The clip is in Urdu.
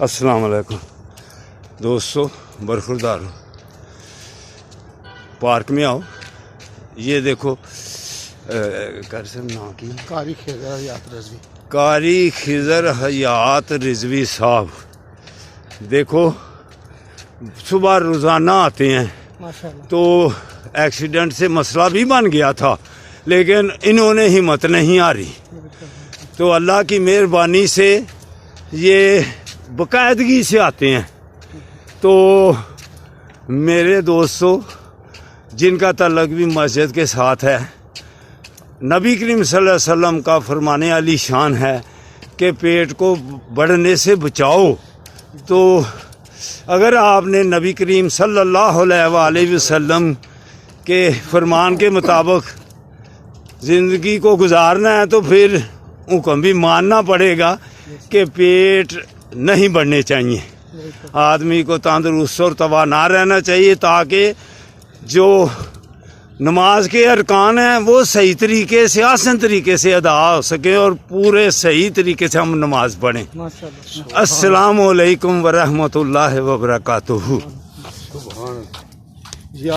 السلام علیکم دوستو، برخوردار ہو، پارک میں آؤ. یہ دیکھو قاری خضر حیات رضوی صاحب، دیکھو صبح روزانہ آتے ہیں. تو ایکسیڈنٹ سے مسئلہ بھی بن گیا تھا، لیکن انہوں نے ہمت نہیں آ رہی. تو اللہ کی مہربانی سے یہ باقاعدگی سے آتے ہیں. تو میرے دوستوں جن کا تعلق بھی مسجد کے ساتھ ہے، نبی کریم صلی اللہ علیہ وسلم کا فرمان علی شان ہے کہ پیٹ کو بڑھنے سے بچاؤ. تو اگر آپ نے نبی کریم صلی اللہ علیہ وآلہ وسلم کے فرمان کے مطابق زندگی کو گزارنا ہے تو پھر حکم بھی ماننا پڑے گا کہ پیٹ نہیں بڑھنے چاہیے. آدمی کو تندرست اور توانا رہنا چاہیے تاکہ جو نماز کے ارکان ہیں وہ صحیح طریقے سے، آسان طریقے سے ادا ہو سکے اور پورے صحیح طریقے سے ہم نماز پڑھیں. السلام علیکم ورحمۃ اللہ وبرکاتہ.